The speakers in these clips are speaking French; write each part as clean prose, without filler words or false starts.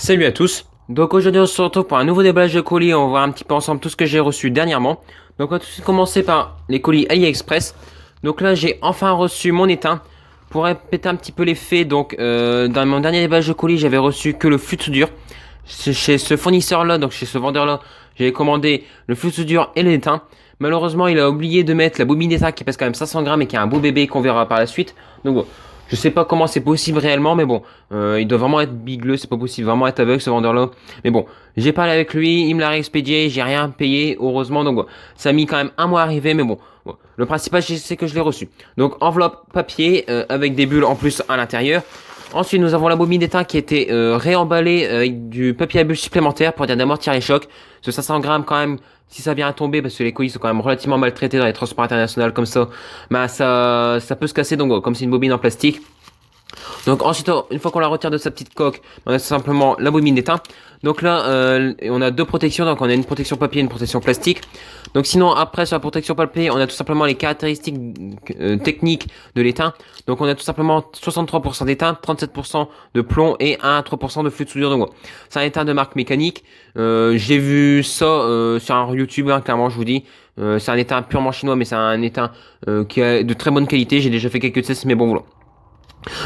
Salut à tous. Donc aujourd'hui on se retrouve pour un nouveau déballage de colis. On va voir un petit peu ensemble tout ce que j'ai reçu dernièrement. Donc on va tout de suite commencer par les colis AliExpress. Donc là j'ai enfin reçu mon étain. Pour répéter un petit peu les faits, donc dans mon dernier déballage de colis j'avais reçu que le flux de soudure. Chez ce fournisseur là, donc chez ce vendeur là, j'avais commandé le flux de soudure et l'étain. Malheureusement il a oublié de mettre la bobine d'étain qui pèse quand même 500 grammes et qui est un beau bébé qu'on verra par la suite. Donc bon, je sais pas comment c'est possible réellement, mais bon, il doit vraiment être bigleux, c'est pas possible vraiment être aveugle ce vendeur-là. Mais bon, j'ai parlé avec lui, il me l'a réexpédié, j'ai rien payé, heureusement, donc bon, ça a mis quand même un mois à arriver, mais bon, le principal c'est que je l'ai reçu. Donc enveloppe papier avec des bulles en plus à l'intérieur. Ensuite, nous avons la bobine d'étain qui était réemballée avec du papier à bulles supplémentaire pour dire d'amortir les chocs. Ce 500 grammes quand même, si ça vient à tomber, parce que les colis sont quand même relativement maltraités dans les transports internationaux comme ça, bah ça peut se casser. Donc comme c'est une bobine en plastique. Donc ensuite, une fois qu'on la retire de sa petite coque, on a simplement la bobine d'étain. Donc là, on a deux protections. Donc on a une protection papier et une protection plastique. Donc sinon, après sur la protection papier, on a tout simplement les caractéristiques techniques de l'étain. Donc on a tout simplement 63% d'étain, 37% de plomb et 1 à 3% de flux de soudure. Donc c'est un étain de marque mécanique. J'ai vu ça sur un YouTube, hein, clairement je vous dis. C'est un étain purement chinois, mais c'est un étain qui a de très bonne qualité. J'ai déjà fait quelques tests, mais bon voilà.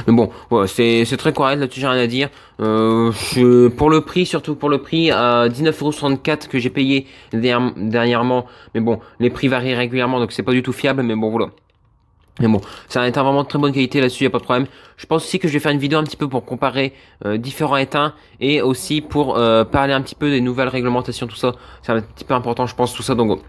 Mais bon, voilà, c'est très correct, là-dessus j'ai rien à dire. Pour le prix, surtout pour le prix, à 19,64€ que j'ai payé dernièrement. Mais bon, les prix varient régulièrement, donc c'est pas du tout fiable, mais bon, voilà. Mais bon, c'est un étain vraiment de très bonne qualité là-dessus, y a pas de problème. Je pense aussi que je vais faire une vidéo un petit peu pour comparer différents étains et aussi pour parler un petit peu des nouvelles réglementations, tout ça. C'est un petit peu important, je pense, tout ça. Donc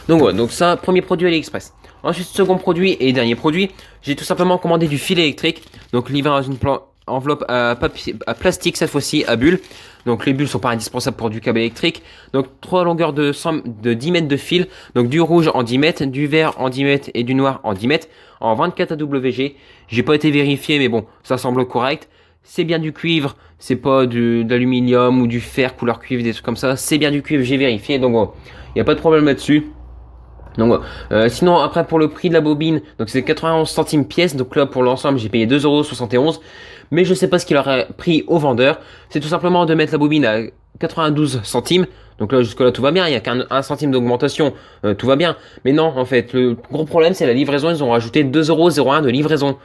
voilà, donc ça, premier produit AliExpress. Ensuite, second produit et dernier produit, j'ai tout simplement commandé du fil électrique. Donc livré dans une enveloppe à papier, à plastique cette fois-ci, à bulles. Donc les bulles sont pas indispensables pour du câble électrique. Donc trois longueurs de 10 mètres de fil. Donc du rouge en 10 mètres, du vert en 10 mètres et du noir en 10 mètres. En 24 AWG. J'ai pas été vérifié, mais bon, ça semble correct. C'est bien du cuivre, c'est pas de l'aluminium ou du fer couleur cuivre, des trucs comme ça. C'est bien du cuivre, j'ai vérifié, donc il n'y a pas de problème là-dessus. Donc sinon après pour le prix de la bobine, donc c'est 91 centimes pièce, donc là pour l'ensemble j'ai payé 2,71€, mais je sais pas ce qu'il aurait pris au vendeur. C'est tout simplement de mettre la bobine à 92 centimes, donc là jusque là tout va bien, il y a qu'un centime d'augmentation, tout va bien. Mais non, en fait le gros problème c'est la livraison, ils ont rajouté 2,01€ de livraison.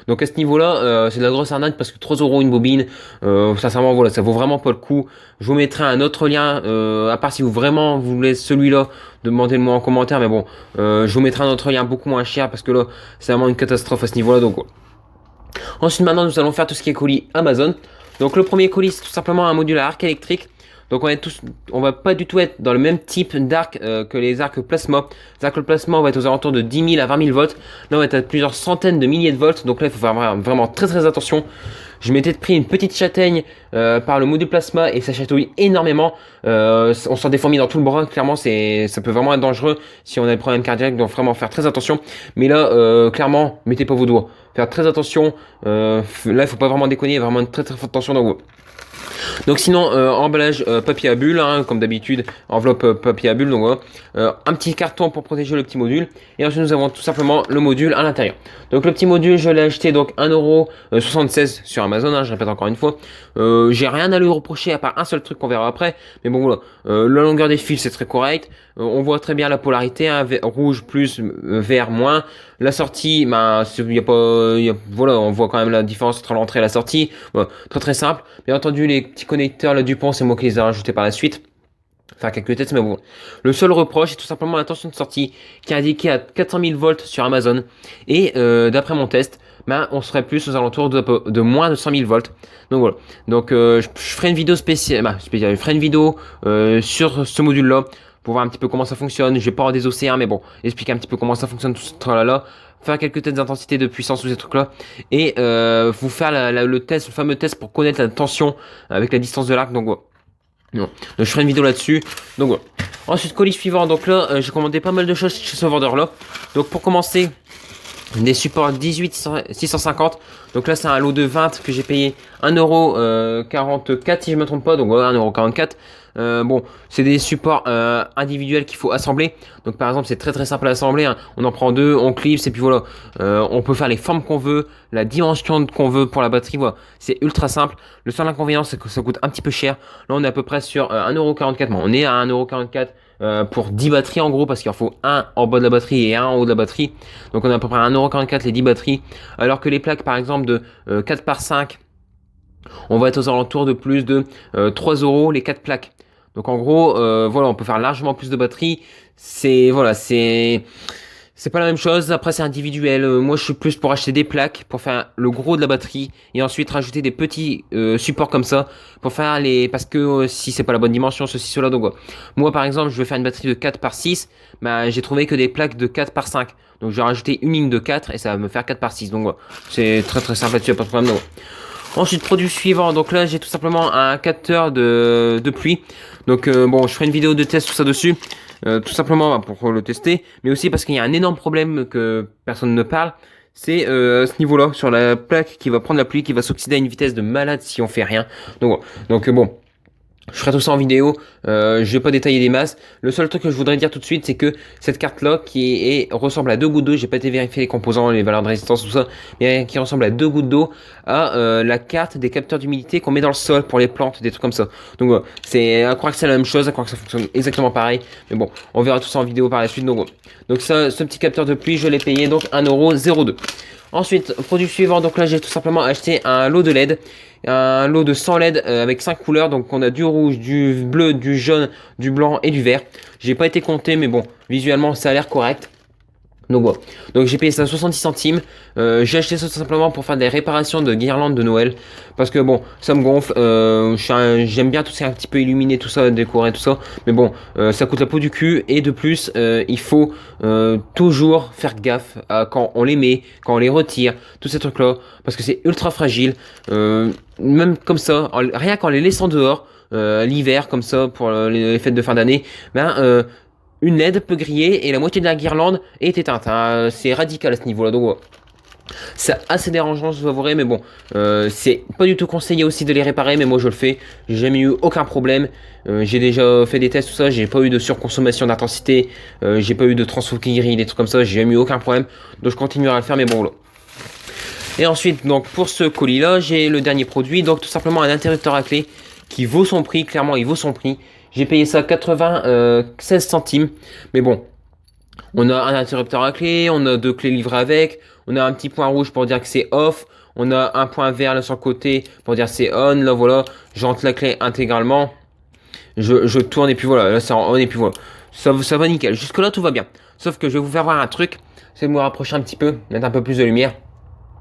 Donc à ce niveau-là, c'est de la grosse arnaque parce que 3€ une bobine, sincèrement voilà, ça vaut vraiment pas le coup. Je vous mettrai un autre lien, à part si vous vraiment vous voulez celui-là, demandez-le-moi en commentaire, mais bon, je vous mettrai un autre lien beaucoup moins cher parce que là, c'est vraiment une catastrophe à ce niveau-là. Donc ensuite maintenant nous allons faire tout ce qui est colis Amazon. Donc le premier colis c'est tout simplement un module à arc électrique. Donc on va pas du tout être dans le même type d'arc que les arcs plasma. Les arcs plasma on va être aux alentours de 10 000 à 20 000 volts. Là on va être à plusieurs centaines de milliers de volts. Donc là il faut faire vraiment très attention. Je m'étais pris une petite châtaigne par le module plasma et ça chatouille énormément. On sent des fourmis dans tout le bras. Clairement ça peut vraiment être dangereux si on a des problèmes cardiaques. Donc vraiment faire très attention. Mais là clairement mettez pas vos doigts. Faire très attention. Là il faut pas vraiment déconner. Vraiment très forte attention dans vous. Donc sinon emballage papier à bulles, hein, comme d'habitude, enveloppe papier à bulles, donc voilà. Un petit carton pour protéger le petit module, et ensuite nous avons tout simplement le module à l'intérieur. Donc le petit module je l'ai acheté donc 1,76€ sur Amazon, hein, je répète encore une fois. J'ai rien à lui reprocher à part un seul truc qu'on verra après, mais bon voilà. La longueur des fils c'est très correct, on voit très bien la polarité, hein, rouge plus, vert moins. La sortie, bah, voilà, on voit quand même la différence entre l'entrée et la sortie. Voilà, très simple. Bien entendu, les petits connecteurs là, du pont, c'est moi qui les ai rajoutés par la suite. Faire quelques tests, mais bon. Le seul reproche, c'est tout simplement la tension de sortie qui est indiquée à 400 000 volts sur Amazon. Et d'après mon test, ben, on serait plus aux alentours de moins de 100 000 volts. Donc voilà. Donc je ferai une vidéo spéciale, je ferai une vidéo sur ce module-là pour voir un petit peu comment ça fonctionne. Je vais pas en désosser, mais bon, expliquer un petit peu comment ça fonctionne tout ce tralala, faire quelques tests d'intensité, de puissance, tous ces trucs-là, et vous faire le test, le fameux test pour connaître la tension avec la distance de l'arc. Donc voilà. Non. Donc, je ferai une vidéo là-dessus. Donc voilà. Ensuite, colis suivant. Donc là, j'ai commandé pas mal de choses chez ce vendeur-là. Donc pour commencer, des supports 18 650. Donc là c'est un lot de 20 que j'ai payé 1,44€ si je me trompe pas, donc voilà 1,44€. Bon, c'est des supports individuels qu'il faut assembler. Donc par exemple c'est très simple à assembler, hein. On en prend deux, on clipse et puis voilà. On peut faire les formes qu'on veut, la dimension qu'on veut pour la batterie, voilà. C'est ultra simple. Le seul inconvénient c'est que ça coûte un petit peu cher. Là on est à peu près sur 1,44€. Bon, on est à 1,44€ pour 10 batteries en gros, parce qu'il en faut un en bas de la batterie et un en haut de la batterie. Donc on a à peu près 1,44€ les 10 batteries. Alors que les plaques par exemple de 4 par 5, on va être aux alentours de plus de 3€ les 4 plaques. Donc en gros, voilà, on peut faire largement plus de batterie. C'est pas la même chose. Après c'est individuel. Moi je suis plus pour acheter des plaques pour faire le gros de la batterie et ensuite rajouter des petits supports comme ça pour faire parce que si c'est pas la bonne dimension, ceci cela. Donc moi par exemple je vais faire une batterie de 4 par 6, bah j'ai trouvé que des plaques de 4 par 5. Donc je vais rajouter une ligne de 4 et ça va me faire 4 par 6. Donc voilà, c'est très simple là-dessus, pas de problème. Donc, ensuite, produit suivant. Donc là, j'ai tout simplement un capteur de pluie. Donc bon, je ferai une vidéo de test tout ça dessus. Tout simplement pour le tester. Mais aussi parce qu'il y a un énorme problème que personne ne parle. C'est à ce niveau-là, sur la plaque qui va prendre la pluie, qui va s'oxyder à une vitesse de malade si on fait rien. Donc bon. Je ferai tout ça en vidéo, je vais pas détailler des masses. Le seul truc que je voudrais dire tout de suite, c'est que cette carte là ressemble à deux gouttes d'eau, j'ai pas été vérifier les composants, les valeurs de résistance, tout ça, mais qui ressemble à deux gouttes d'eau à la carte des capteurs d'humidité qu'on met dans le sol pour les plantes, des trucs comme ça. Donc voilà, c'est à croire que c'est la même chose, à croire que ça fonctionne exactement pareil, mais bon, on verra tout ça en vidéo par la suite. Donc ça, ce petit capteur de pluie, je l'ai payé donc 1,02€. Ensuite, produit suivant, donc là j'ai tout simplement acheté un lot de LED, un lot de 100 LED avec 5 couleurs, donc on a du rouge, du bleu, du jaune, du blanc et du vert. J'ai pas été compté, mais bon, visuellement ça a l'air correct. Donc voilà, donc j'ai payé ça 70 centimes, j'ai acheté ça tout simplement pour faire des réparations de guirlandes de Noël, parce que bon, ça me gonfle, j'aime bien tout ça un petit peu illuminé, tout ça, décorer, tout ça, mais bon, ça coûte la peau du cul, et de plus, il faut toujours faire gaffe à quand on les met, quand on les retire, tous ces trucs là, parce que c'est ultra fragile, même comme ça, rien qu'en les laissant dehors, l'hiver comme ça, pour les fêtes de fin d'année, ben une LED peut griller et la moitié de la guirlande est éteinte, hein. C'est radical à ce niveau-là. Donc ouais. C'est assez dérangeant, je vous avouerai, mais bon, c'est pas du tout conseillé aussi de les réparer, mais moi je le fais. J'ai jamais eu aucun problème. J'ai déjà fait des tests, tout ça. J'ai pas eu de surconsommation d'intensité. J'ai pas eu de transfo qui grille, des trucs comme ça. J'ai jamais eu aucun problème. Donc je continuerai à le faire, mais bon là. Et ensuite, donc pour ce colis-là, j'ai le dernier produit, donc tout simplement un interrupteur à clé qui vaut son prix. Clairement, il vaut son prix. J'ai payé ça 96 centimes. Mais bon, on a un interrupteur à clé, on a deux clés livrées avec, on a un petit point rouge pour dire que c'est off, on a un point vert là sur le côté pour dire c'est on. Là voilà, j'entre la clé intégralement, je tourne et puis voilà, là c'est en on et puis voilà. Ça va nickel, jusque là tout va bien. Sauf que je vais vous faire voir un truc, c'est de me rapprocher un petit peu, mettre un peu plus de lumière.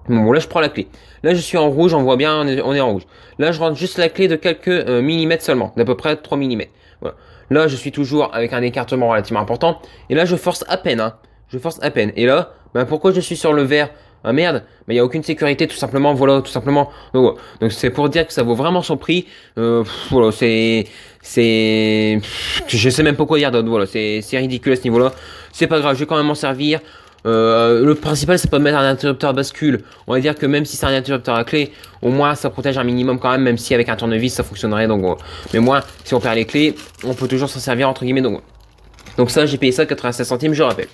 Bon, là je prends la clé. Là je suis en rouge, on voit bien, on est en rouge. Là je rentre juste la clé de quelques millimètres seulement, d'à peu près 3 millimètres. Voilà. Là je suis toujours avec un écartement relativement important. Et là je force à peine, hein. Je force à peine. Et là, ben, pourquoi je suis sur le vert? Ah merde, il n'y a aucune sécurité tout simplement, voilà, tout simplement. Donc c'est pour dire que ça vaut vraiment son prix. Voilà, je sais même pas quoi dire d'autre, voilà, c'est ridicule à ce niveau-là. C'est pas grave, je vais quand même m'en servir. Le principal c'est pas de mettre un interrupteur à bascule. On va dire que même si c'est un interrupteur à clé, au moins ça protège un minimum quand même, même si avec un tournevis ça fonctionnerait. Donc mais moi si on perd les clés, on peut toujours s'en servir entre guillemets. Donc ça j'ai payé ça 96 centimes, je rappelle.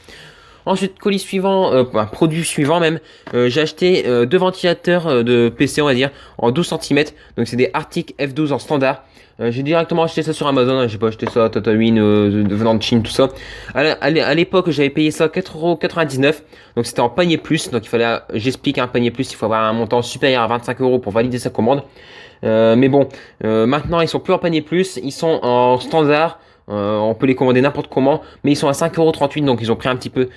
Ensuite, colis suivant, produit suivant même, j'ai acheté deux ventilateurs de PC, on va dire, en 12 cm. Donc c'est des Arctic F12 en standard. J'ai directement acheté ça sur Amazon, hein. J'ai pas acheté ça à Tatooine, venant de Chine, tout ça. À l'époque, j'avais payé ça 4,99€. Donc c'était en panier plus. Donc il fallait, j'explique, un panier plus, il faut avoir un montant supérieur à 25€ pour valider sa commande. Mais bon, maintenant ils sont plus en panier plus, ils sont en standard. On peut les commander n'importe comment, mais ils sont à 5,38€, donc ils ont pris un petit peu,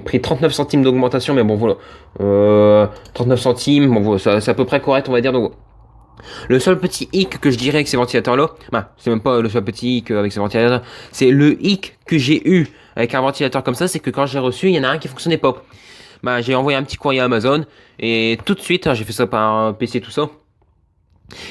pris 39 centimes d'augmentation, mais bon voilà, 39 centimes, bon voilà, c'est à peu près correct on va dire. Donc le seul petit hic que je dirais avec ces ventilateurs là, bah c'est même pas le seul petit hic avec ces ventilateurs, c'est le hic que j'ai eu avec un ventilateur comme ça, c'est que quand j'ai reçu, il y en a un qui fonctionnait pas. Bah j'ai envoyé un petit courrier à Amazon, et tout de suite, j'ai fait ça par un PC tout ça.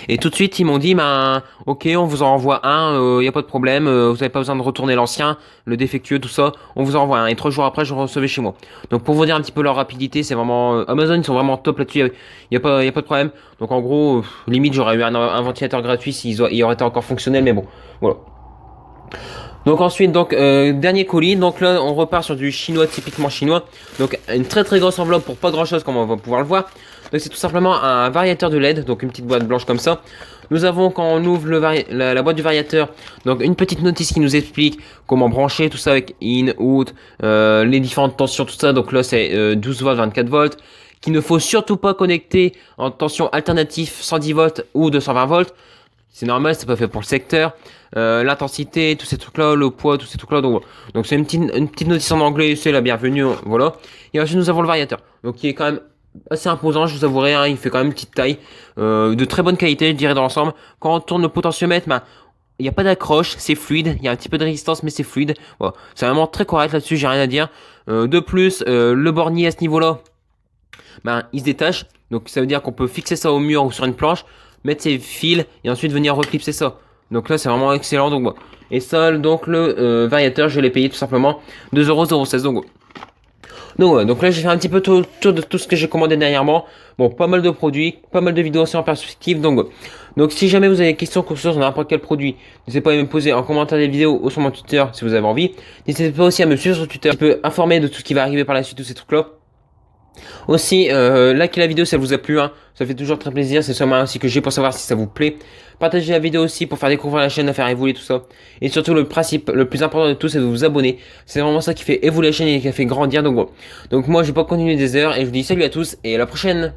Et tout de suite, ils m'ont dit, ben, ok, on vous en envoie un, y a pas de problème, vous avez pas besoin de retourner l'ancien, le défectueux, tout ça, on vous en envoie un. Et 3 jours après, je le recevais chez moi. Donc pour vous dire un petit peu leur rapidité, c'est vraiment, Amazon, ils sont vraiment top là-dessus, y a pas de problème. Donc en gros, limite, j'aurais eu un ventilateur gratuit il aurait été encore fonctionnel, mais bon, voilà. Donc ensuite, dernier colis. Donc là, on repart sur du chinois, typiquement chinois. Donc une très très grosse enveloppe pour pas grand chose, comme on va pouvoir le voir. Donc c'est tout simplement un variateur de LED, donc une petite boîte blanche comme ça. Nous avons, quand on ouvre la boîte du variateur, donc une petite notice qui nous explique comment brancher tout ça avec in, out, les différentes tensions, tout ça. Donc là, c'est 12 volts, 24 volts. Qu'il ne faut surtout pas connecter en tension alternative 110 volts ou 220 volts. C'est normal, c'est pas fait pour le secteur. L'intensité, tous ces trucs-là, le poids, tous ces trucs-là. Donc c'est une petite notice en anglais, c'est la bienvenue, voilà. Et ensuite nous avons le variateur, donc qui est quand même assez imposant, je vous avouerai, hein, il fait quand même une petite taille, de très bonne qualité, je dirais dans l'ensemble. Quand on tourne le potentiomètre, ben, il n'y a pas d'accroche, c'est fluide, il y a un petit peu de résistance, mais c'est fluide. Voilà. C'est vraiment très correct là-dessus, j'ai rien à dire. De plus, le bornier à ce niveau-là, ben, il se détache, donc ça veut dire qu'on peut fixer ça au mur ou sur une planche, mettre ses fils et ensuite venir reclipser ça. Donc là c'est vraiment excellent. Donc bon. Et ça, donc le variateur, je l'ai payé tout simplement 2,16€. Donc ouais, donc là j'ai fait un petit peu tour de tout ce que j'ai commandé dernièrement. Bon, pas mal de produits, pas mal de vidéos aussi en perspective. Donc si jamais vous avez des questions sur n'importe quel produit, n'hésitez pas à me poser en commentaire des vidéos ou sur mon Twitter si vous avez envie. N'hésitez pas aussi à me suivre sur Twitter, je peux informer de tout ce qui va arriver par la suite, tous ces trucs là. Aussi, likez la vidéo si elle vous a plu, hein. Ça fait toujours très plaisir, c'est seulement ainsi que j'ai pour savoir si ça vous plaît. Partagez la vidéo aussi pour faire découvrir la chaîne, à faire évoluer tout ça. Et surtout, le principe le plus important de tout, c'est de vous abonner. C'est vraiment ça qui fait évoluer la chaîne et qui a fait grandir. Donc bon. Donc moi, je vais pas continuer des heures et je vous dis salut à tous et à la prochaine.